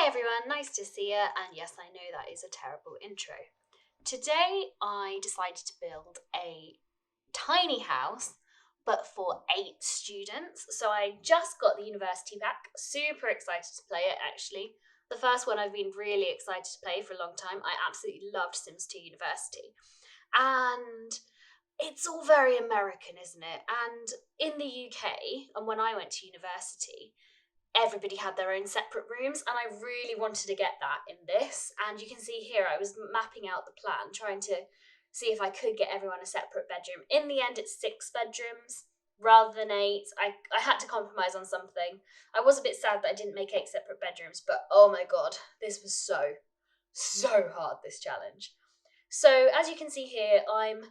Hi everyone, nice to see you. And yes, I know that is a terrible intro. Today I decided to build a tiny house, but for 8 students. So I just got the university back, super excited to play it actually. The first one I've been really excited to play for a long time. I absolutely loved Sims 2 University. And it's all very American, isn't it? And in the UK, and when I went to university, everybody had their own separate rooms, and I really wanted to get that in this. And you can see here I was mapping out the plan, trying to see if I could get everyone a separate bedroom. In the end, it's 6 bedrooms rather than 8. I had to compromise on something. I was a bit sad that I didn't make 8 separate bedrooms, but oh my god, this was so hard, this challenge. So as you can see here, I'm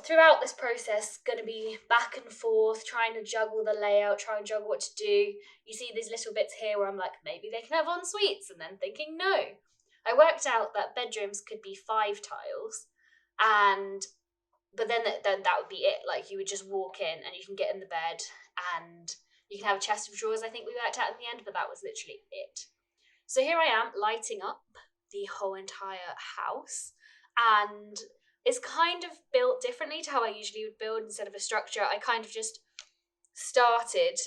throughout this process going to be back and forth trying to juggle the layout, try and juggle what to do. You see these little bits here where I'm like, maybe they can have en suites, and then thinking no. I worked out that bedrooms could be 5 tiles, and but then that would be it. Like, you would just walk in and you can get in the bed, and you can have a chest of drawers, I think we worked out in the end, but that was literally it. So here I am lighting up the whole entire house, and it's kind of built differently to how I usually would build. Instead of a structure, I kind of just started.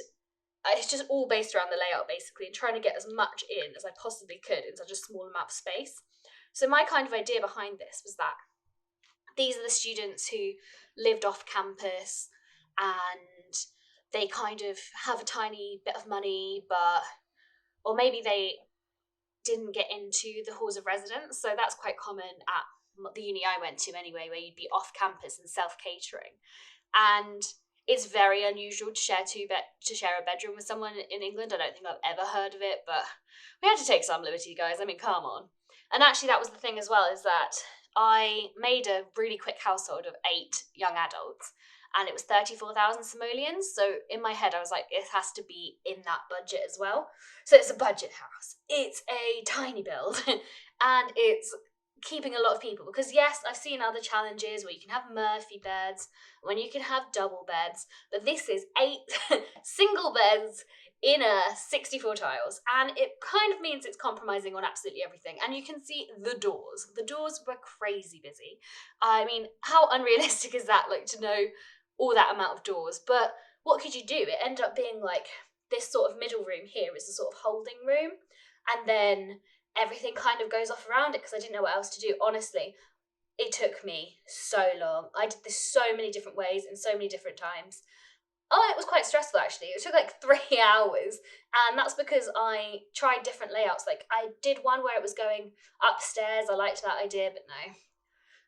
It's just all based around the layout basically, and trying to get as much in as I possibly could in such a small amount of space. So my kind of idea behind this was that these are the students who lived off campus, and they kind of have a tiny bit of money, but or maybe they didn't get into the halls of residence. So that's quite common at the uni I went to anyway, where you'd be off campus and self-catering. And it's very unusual to share a bedroom with someone in England. I don't think I've ever heard of it, but we had to take some liberty, guys. I mean, come on. And actually, that was the thing as well, is that I made a really quick household of 8 young adults, and it was 34,000 simoleons. So in my head, I was like, it has to be in that budget as well. So it's a budget house. It's a tiny build, and it's keeping a lot of people, because yes, I've seen other challenges where you can have Murphy beds, when you can have double beds, but this is 8 single beds in a 64 tiles, and it kind of means it's compromising on absolutely everything. And you can see the doors were crazy busy. I mean, how unrealistic is that, like, to know all that amount of doors? But what could you do? It ended up being like this sort of middle room here is a sort of holding room, and then everything kind of goes off around it, because I didn't know what else to do. Honestly, it took me so long. I did this so many different ways and so many different times. Oh, it was quite stressful actually. It took like 3 hours, and that's because I tried different layouts. Like, I did one where it was going upstairs. I liked that idea, but no.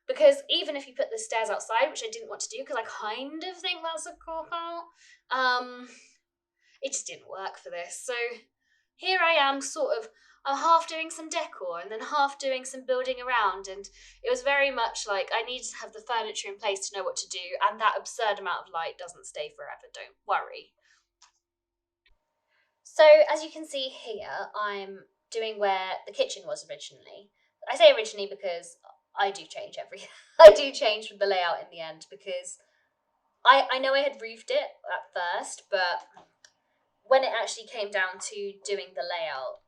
Because even if you put the stairs outside, which I didn't want to do because I kind of think that's a cop-out, it just didn't work for this. So here I am, sort of, I'm half doing some decor and then half doing some building around, and it was very much like I needed to have the furniture in place to know what to do, and that absurd amount of light doesn't stay forever, don't worry. So as you can see here, I'm doing where the kitchen was originally. I say originally because I do change everything. I do change the layout in the end, because I know I had roofed it at first, but when it actually came down to doing the layout,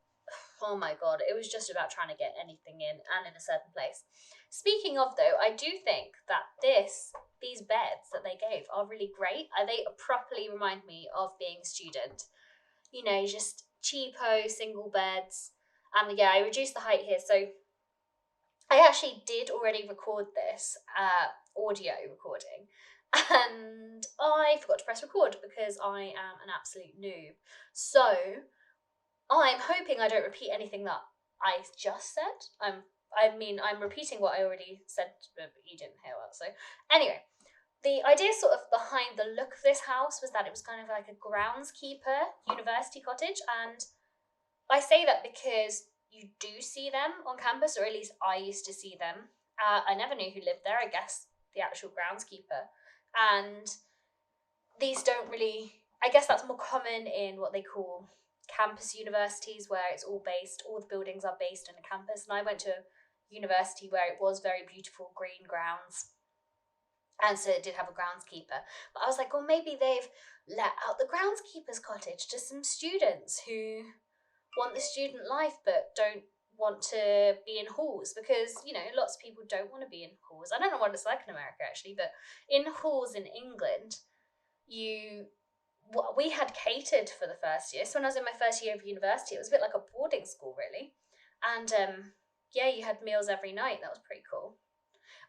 oh my god, it was just about trying to get anything in and in a certain place. Speaking of though, I do think that these beds that they gave are really great. They properly remind me of being a student. You know, just cheapo single beds. And yeah, I reduced the height here, so I actually did already record this audio recording, and I forgot to press record because I am an absolute noob. So I'm hoping I don't repeat anything that I just said. I'm repeating what I already said, but you didn't hear that. So anyway, the idea sort of behind the look of this house was that it was kind of like a groundskeeper university cottage, and I say that because you do see them on campus, or at least I used to see them. I never knew who lived there, I guess the actual groundskeeper. And these don't really, I guess that's more common in what they call campus universities, where it's all the buildings are based on a campus. And I went to a university where it was very beautiful green grounds, and so it did have a groundskeeper. But I was like, well, maybe they've let out the groundskeeper's cottage to some students who want the student life but don't want to be in halls, because lots of people don't want to be in halls. I don't know what it's like in America actually, but in halls in England, we had catered for the first year. So when I was in my first year of university, it was a bit like a boarding school really, and yeah, you had meals every night. That was pretty cool.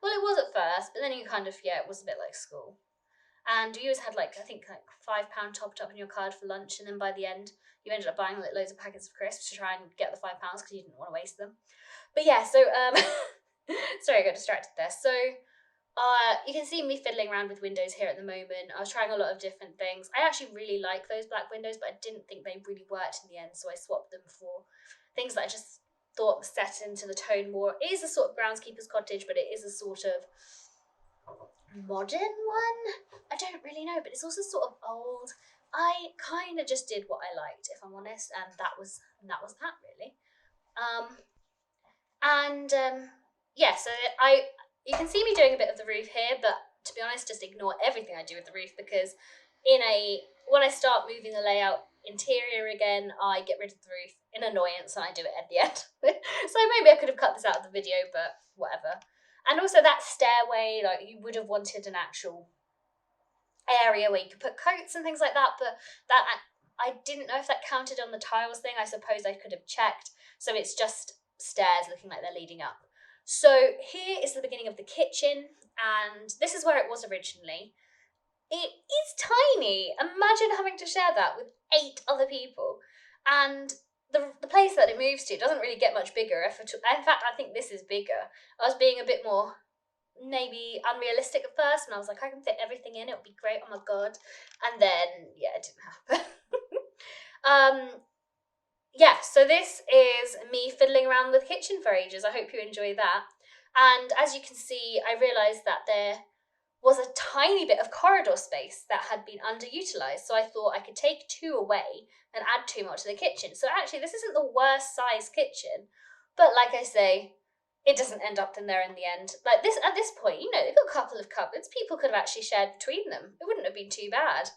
Well, it was at first, but then you kind of, yeah, it was a bit like school. And you always had like, I think like £5 topped up in your card for lunch, and then by the end you ended up buying like loads of packets of crisps to try and get the £5 because you didn't want to waste them. But yeah, so sorry, I got distracted there. So you can see me fiddling around with windows here at the moment. I was trying a lot of different things. I actually really like those black windows, but I didn't think they really worked in the end, so I swapped them for things that I just thought set into the tone more. It is a sort of groundskeeper's cottage, but it is a sort of modern one. I don't really know, but it's also sort of old. I kind of just did what I liked, if I'm honest, and that really. Um, and yeah, so you can see me doing a bit of the roof here, but to be honest, just ignore everything I do with the roof, because when I start moving the layout interior again, I get rid of the roof in annoyance and I do it at the end. So maybe I could have cut this out of the video, but whatever. And also that stairway, like you would have wanted an actual area where you could put coats and things like that, but that I didn't know if that counted on the tiles thing. I suppose I could have checked. So it's just stairs looking like they're leading up. So here is the beginning of the kitchen, and this is where it was originally. It is tiny. Imagine having to share that with 8 other people. And the place that it moves to doesn't really get much bigger. In fact, I think this is bigger. I was being a bit more maybe unrealistic at first, and I was like, I can fit everything in, it'll be great, oh my god. And then, yeah, it didn't happen. Yeah, so this is me fiddling around with the kitchen for ages. I hope you enjoy that. And as you can see, I realised that there was a tiny bit of corridor space that had been underutilized. So I thought I could take 2 away and add 2 more to the kitchen. So actually, this isn't the worst size kitchen, but like I say, it doesn't end up in there in the end. Like this, at this point, they've got a couple of cupboards. People could have actually shared between them. It wouldn't have been too bad.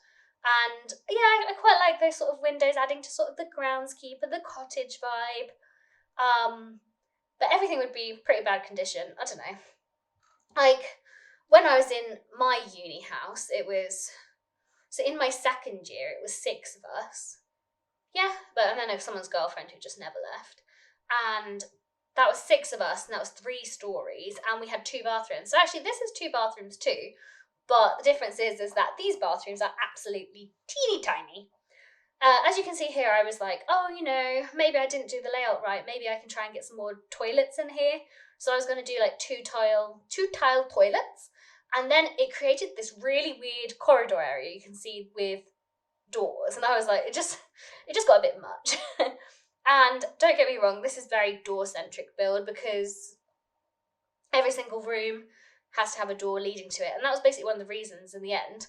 And yeah, I quite like those sort of windows adding to sort of the groundskeeper, the cottage vibe. But everything would be pretty bad condition. I don't know. Like, when I was in my uni house, so in my second year, it was 6 of us. Yeah, and then someone's girlfriend who just never left. And that was 6 of us, and that was 3 stories, and we had 2 bathrooms. So actually, this is 2 bathrooms too, but the difference is that these bathrooms are absolutely teeny tiny. As you can see here, I was like, oh, maybe I didn't do the layout right. Maybe I can try and get some more toilets in here. So I was going to do like 2 tile toilets, and then it created this really weird corridor area you can see with doors, and I was like, it just got a bit much. And don't get me wrong, this is very door-centric build, because every single room has to have a door leading to it, and that was basically one of the reasons in the end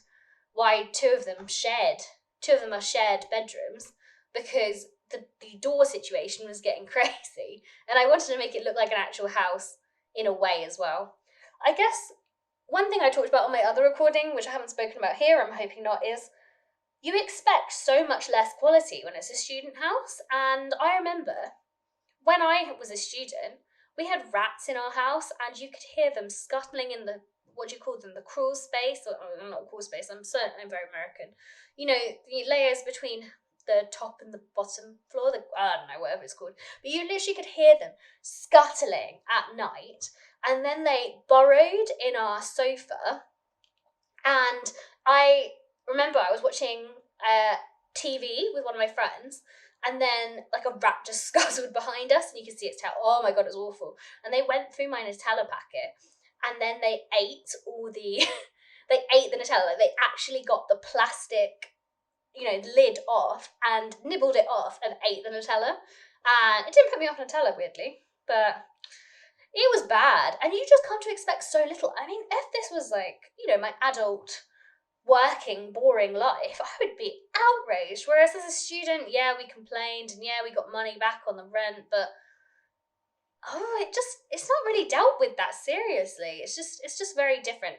why two of them are shared bedrooms, because the door situation was getting crazy, and I wanted to make it look like an actual house in a way as well. I guess one thing I talked about on my other recording, which I haven't spoken about here, I'm hoping not, is you expect so much less quality when it's a student house. And I remember when I was a student, we had rats in our house, and you could hear them scuttling in the, what do you call them, the crawl space, or not crawl space, I'm very American. The layers between the top and the bottom floor, I don't know, whatever it's called. But you literally could hear them scuttling at night, and then they burrowed in our sofa. And I remember I was watching TV with one of my friends, and then like a rat just scuttled behind us, and you could see its tail. Oh my god, it was awful. And they went through my Nutella packet, and then they ate all the they ate the Nutella. Like, they actually got the plastic lid off and nibbled it off and ate the Nutella. And it didn't put me off Nutella, weirdly, but it was bad. And you just come to expect so little. I mean, if this was like, my adult working, boring life, I would be outraged. Whereas as a student, yeah, we complained, and yeah, we got money back on the rent, but it's not really dealt with that seriously. It's just very different.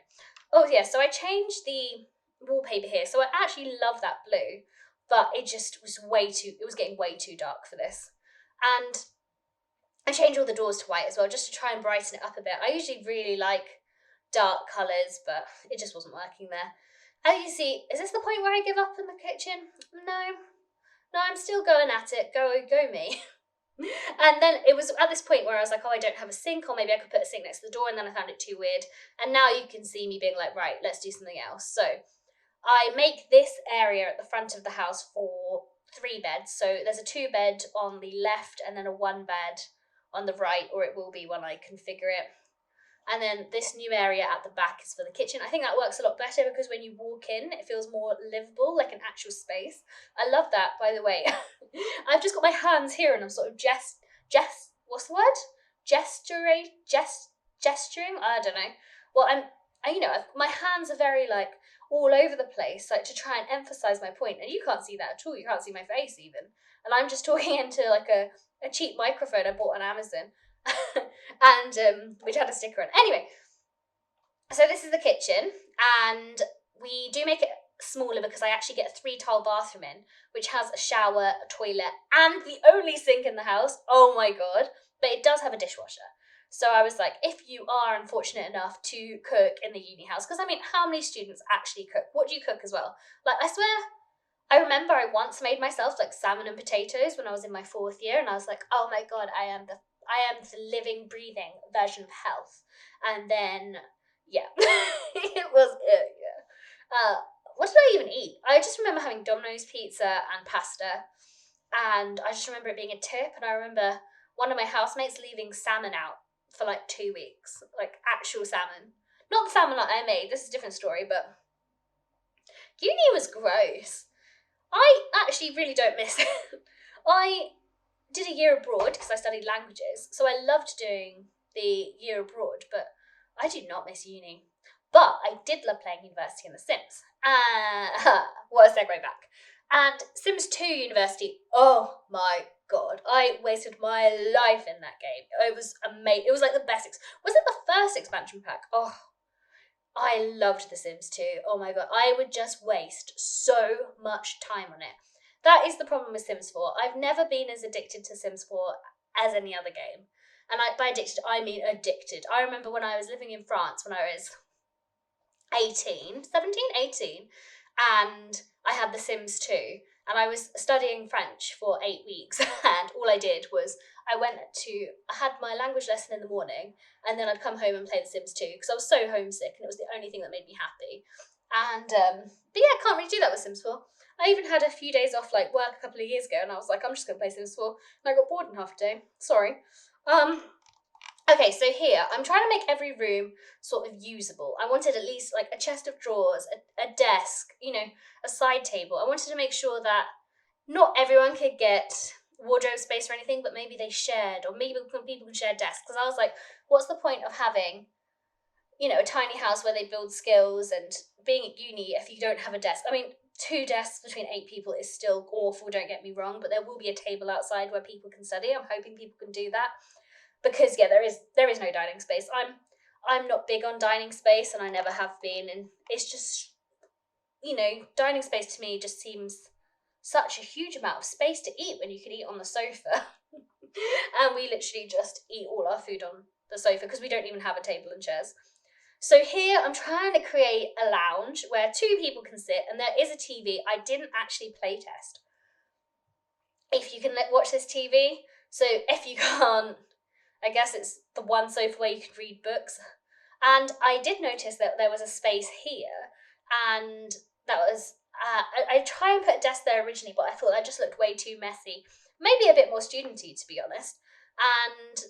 Oh yeah, so I changed the wallpaper here. So I actually love that blue, but it just was it was getting way too dark for this. And I changed all the doors to white as well, just to try and brighten it up a bit. I usually really like dark colours, but it just wasn't working there. As you see, is this the point where I give up in the kitchen? No, I'm still going at it. Go me. And then it was at this point where I was like, oh, I don't have a sink, or maybe I could put a sink next to the door, and then I found it too weird. And now you can see me being like, right, let's do something else. So I make this area at the front of the house for 3 beds. So there's a 2 bed on the left and then a 1 bed on the right, or it will be when I configure it. And then this new area at the back is for the kitchen. I think that works a lot better because when you walk in, it feels more livable, like an actual space. I love that, by the way. I've just got my hands here and I'm sort of what's the word? Gesturing? I don't know. Well, my hands are very like all over the place, like to try and emphasize my point. And you can't see that at all. You can't see my face even. And I'm just talking into like a cheap microphone I bought on Amazon. And which had a sticker on. Anyway, so this is the kitchen, and we do make it smaller because I actually get a 3-tile bathroom in, which has a shower, a toilet, and the only sink in the house. Oh my god. But it does have a dishwasher. So I was like, if you are unfortunate enough to cook in the uni house, because I mean, how many students actually cook? What do you cook as well? Like, I swear, I remember I once made myself like salmon and potatoes when I was in my 4th year, and I was like, oh my god, I am the living, breathing version of health. And then, yeah, it was, yeah. What did I even eat? I just remember having Domino's pizza and pasta, and I just remember it being a tip, and I remember one of my housemates leaving salmon out for like 2 weeks, like actual salmon. Not the salmon that I made, this is a different story, but uni was gross. I actually really don't miss it. I did a year abroad because I studied languages, so I loved doing the year abroad, but I do not miss uni. But I did love playing University in The Sims. What a segue back. And Sims 2 University, oh my god, I wasted my life in that game. It was amazing. It was like the best. Was it the first expansion pack? Oh, I loved The Sims 2. Oh my god, I would just waste so much time on it. That is the problem with Sims 4. I've never been as addicted to Sims 4 as any other game. And by addicted, I mean addicted. I remember when I was living in France when I was 18, and I had The Sims 2, and I was studying French for 8 weeks, and all I did was I had my language lesson in the morning, and then I'd come home and play The Sims 2, because I was so homesick, and it was the only thing that made me happy. And, but yeah, I can't really do that with Sims 4. I even had a few days off, like, work a couple of years ago, and I was like, I'm just going to play Sims 4, and I got bored in half a day. Sorry. Okay, so here, I'm trying to make every room sort of usable. I wanted at least like a chest of drawers, a desk, a side table. I wanted to make sure that not everyone could get wardrobe space or anything, but maybe they shared, or maybe people can share desks. Because I was like, what's the point of having, a tiny house where they build skills and being at uni if you don't have a desk? I mean, 2 desks between 8 people is still awful, don't get me wrong, but there will be a table outside where people can study. I'm hoping people can do that. Because yeah, there is no dining space. I'm not big on dining space, and I never have been, and it's just, dining space to me just seems such a huge amount of space to eat when you can eat on the sofa. And we literally just eat all our food on the sofa because we don't even have a table and chairs. So here I'm trying to create a lounge where 2 people can sit, and there is a TV. I didn't actually play test if you can watch this TV. So if you can't, I guess it's the one sofa where you could read books. And I did notice that there was a space here, and that was, I try and put a desk there originally, but I thought that just looked way too messy. Maybe a bit more studenty, to be honest. And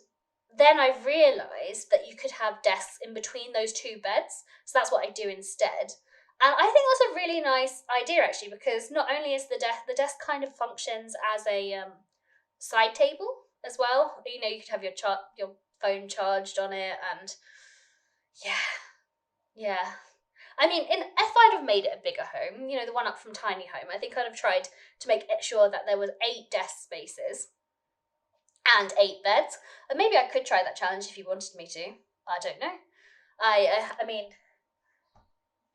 then I realised that you could have desks in between those 2 beds, so that's what I do instead. And I think that's a really nice idea, actually, because not only is the desk kind of functions as a side table as well. You could have your phone charged on it, and yeah. I mean, if I'd have made it a bigger home, the one up from Tiny Home, I think I'd have tried to make sure that there was 8 desk spaces and 8 beds. And maybe I could try that challenge if you wanted me to. I don't know. I mean,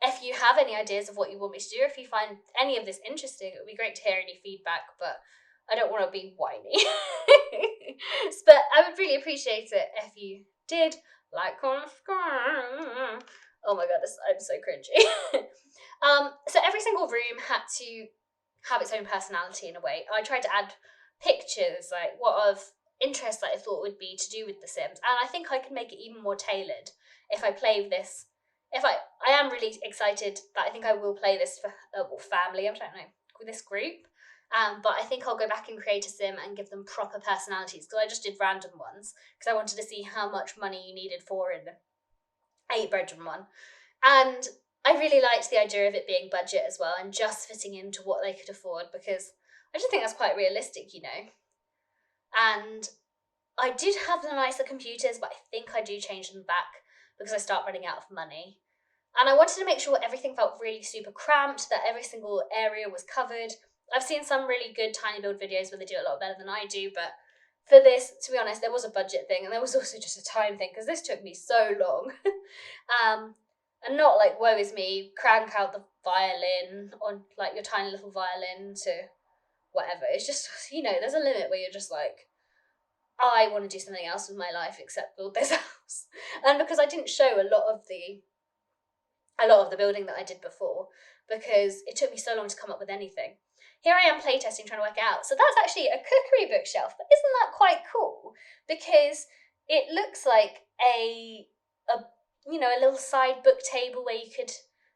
if you have any ideas of what you want me to do, if you find any of this interesting, it would be great to hear any feedback, but I don't want to be whiny. But I would really appreciate it if you did like, comment, subscribe. Oh my god, I'm so cringy. So every single room had to have its own personality in a way. I tried to add pictures, like what of interest that I thought would be to do with The Sims, and I think I can make it even more tailored if I play this. If I am really excited that I think I will play this for family. I don't know, with this group. But I think I'll go back and create a sim and give them proper personalities, because I just did random ones because I wanted to see how much money you needed for an 8-bedroom one. And I really liked the idea of it being budget as well and just fitting into what they could afford, because I just think that's quite realistic, you know. And I did have the nicer computers, but I think I do change them back because I start running out of money. And I wanted to make sure everything felt really super cramped, that every single area was covered. I've seen some really good tiny build videos where they do it a lot better than I do, but for this, to be honest, there was a budget thing and there was also just a time thing, because this took me so long. And not like, woe is me, crank out the violin on like your tiny little violin to whatever. It's just, you know, there's a limit where you're just like, I want to do something else with my life except build this house. And because I didn't show a lot of the building that I did before, because it took me so long to come up with anything. Here I am playtesting, trying to work it out. So that's actually a cookery bookshelf, but isn't that quite cool? Because it looks like a little side book table where you could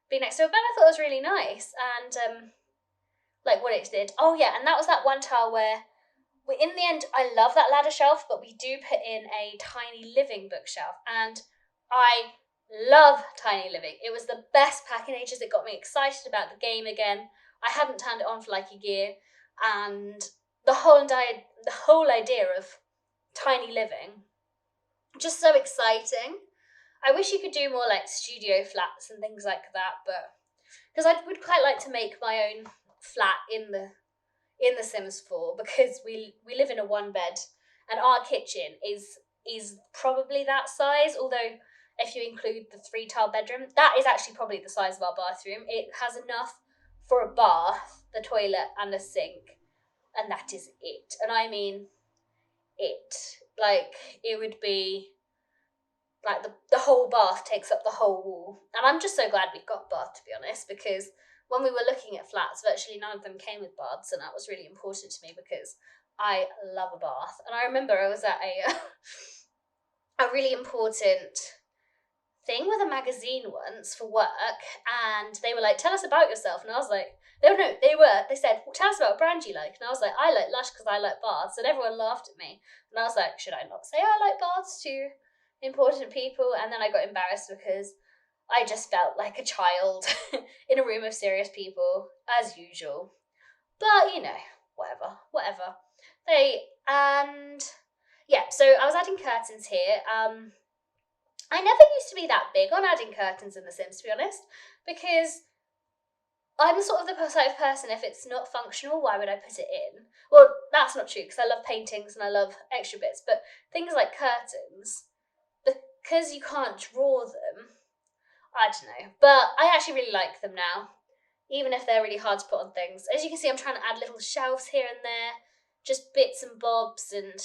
be next to it. But I thought it was really nice, and like what it did. Oh yeah, and that was that one tile where in the end, I love that ladder shelf, but we do put in a tiny living bookshelf, and I love tiny living. It was the best pack in ages. It got me excited about the game again. I hadn't turned it on for like a year, and the whole idea of tiny living, just so exciting. I wish you could do more like studio flats and things like that, but because I would quite like to make my own flat in the Sims 4, because we live in a 1-bed, and our kitchen is probably that size, although if you include the 3-tile bedroom, that is actually probably the size of our bathroom. It has enough for a bath, the toilet and a sink, and that is it. And I mean it. Like, it would be like the whole bath takes up the whole wall. And I'm just so glad we've got a bath, to be honest, because when we were looking at flats, virtually none of them came with baths, and that was really important to me because I love a bath. And I remember I was at a really important thing with a magazine once for work, and they were like, "Tell us about yourself," and I was like, they said, well, "Tell us about a brand you like," and I was like, "I like Lush because I like baths," and everyone laughed at me, and I was like, should I not say I like baths to important people? And then I got embarrassed because I just felt like a child in a room of serious people, as usual. But, you know, whatever. So I was adding curtains here. I never used to be that big on adding curtains in The Sims, to be honest, because I'm sort of the type of person, if it's not functional, why would I put it in? Well, that's not true, because I love paintings and I love extra bits, but things like curtains, because you can't draw them, I don't know. But I actually really like them now, even if they're really hard to put on things. As you can see, I'm trying to add little shelves here and there, just bits and bobs, and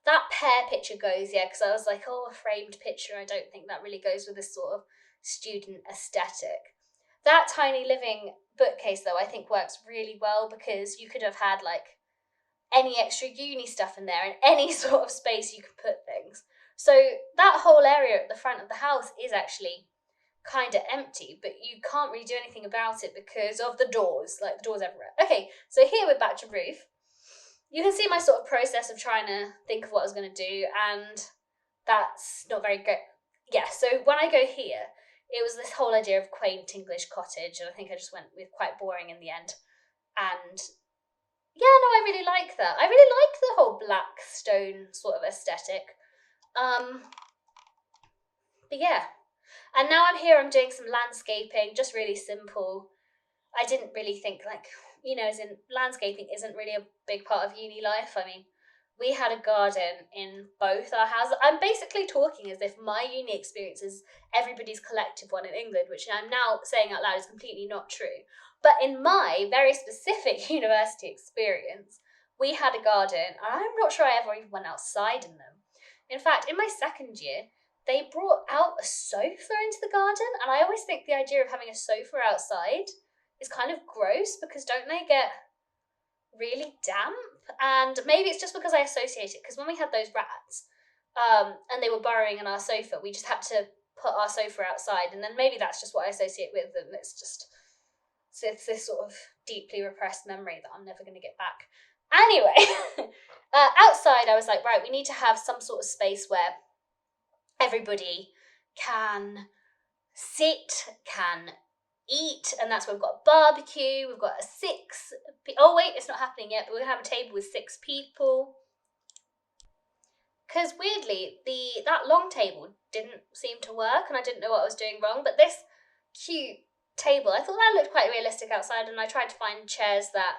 that pear picture goes, yeah, because I was like, oh, a framed picture, I don't think that really goes with this sort of student aesthetic. That tiny living bookcase, though, I think works really well, because you could have had, like, any extra uni stuff in there and any sort of space you could put things. So that whole area at the front of the house is actually kind of empty, but you can't really do anything about it because of the doors, like the doors everywhere. Okay, so here we're back to roof. You can see my sort of process of trying to think of what I was going to do, and that's not very good. Yeah, so when I go here, it was this whole idea of quaint English cottage, and I think I just went with quite boring in the end. And yeah, no, I really like that. I really like the whole black stone sort of aesthetic. But yeah. And now I'm here, I'm doing some landscaping, just really simple. I didn't really think, like, as in landscaping isn't really a big part of uni life. I mean, we had a garden in both our houses. I'm basically talking as if my uni experience is everybody's collective one in England, which I'm now saying out loud is completely not true. But in my very specific university experience, we had a garden, and I'm not sure I ever even went outside in them. In fact, in my second year, they brought out a sofa into the garden, and I always think the idea of having a sofa outside is kind of gross because don't they get really damp? And maybe it's just because I associate it, because when we had those rats, and they were burrowing in our sofa, we just had to put our sofa outside, and then maybe that's just what I associate with them. It's this sort of deeply repressed memory that I'm never going to get back. Anyway, outside, I was like, right, we need to have some sort of space where everybody can sit, can eat, and that's where we've got a barbecue. We've got a six. Oh wait, it's not happening yet. But we're gonna have a table with 6 people. Because weirdly, that long table didn't seem to work, and I didn't know what I was doing wrong. But this cute table, I thought that looked quite realistic outside, and I tried to find chairs that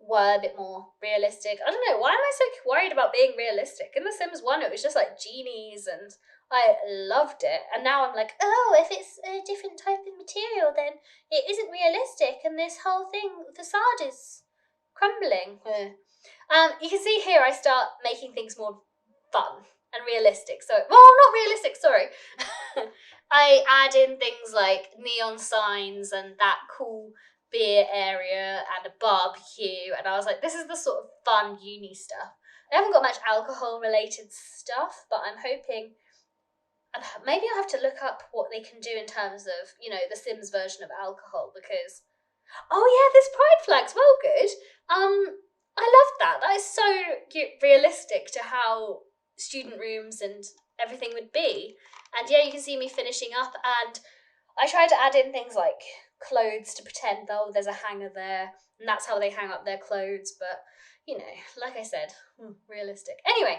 were a bit more realistic. I don't know, why am I so worried about being realistic? In The Sims 1, it was just like genies, and I loved it. And now I'm like, oh, if it's a different type of material, then it isn't realistic, and this whole facade is crumbling. You can see here I start making things more fun and realistic. So, well, not realistic, sorry. I add in things like neon signs and that cool beer area and a barbecue, and I was like, this is the sort of fun uni stuff. I haven't got much alcohol related stuff, but I'm hoping, and maybe I'll have to look up what they can do in terms of, the Sims version of alcohol, because, oh yeah, this pride flag's well good. I love that. That is so realistic to how student rooms and everything would be. And yeah, you can see me finishing up, and I try to add in things like clothes to pretend, oh, there's a hanger there, and that's how they hang up their clothes. But, like I said, realistic. Anyway,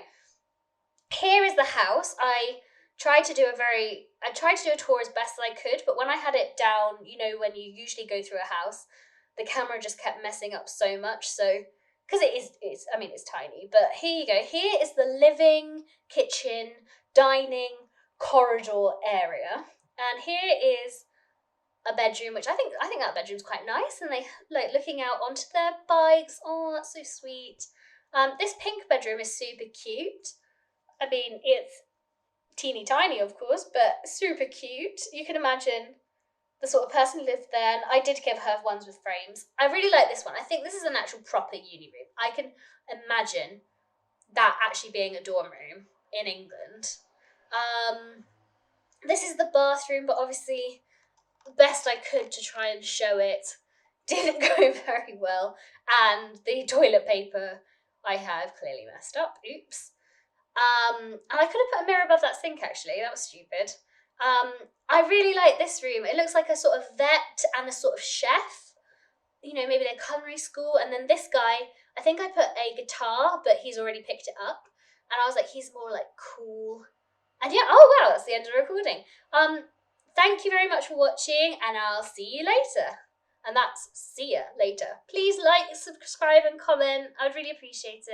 here is the house. I tried to do a tour as best as I could, but when I had it down, when you usually go through a house, the camera just kept messing up so much. So, because it's tiny, but here you go. Here is the living, kitchen, dining, corridor area, and here is a bedroom, which I think that bedroom's quite nice, and they like looking out onto their bikes. Oh, that's so sweet. This pink bedroom is super cute. I mean, it's teeny tiny, of course, but super cute. You can imagine the sort of person who lived there, and I did give her ones with frames. I really like this one. I think this is an actual proper uni room. I can imagine that actually being a dorm room in England. This is the bathroom, but obviously the best I could to try and show it didn't go very well, and the toilet paper I have clearly messed up. Oops. And I could have put a mirror above that sink, actually. That was stupid. I really like this room. It looks like a sort of vet and a sort of chef. Maybe they're culinary school. And then this guy, I think I put a guitar, but he's already picked it up. And I was like, he's more like cool. And yeah, oh wow, that's the end of the recording. Thank you very much for watching, and I'll see you later. And that's see ya later. Please like, subscribe, and comment. I would really appreciate it.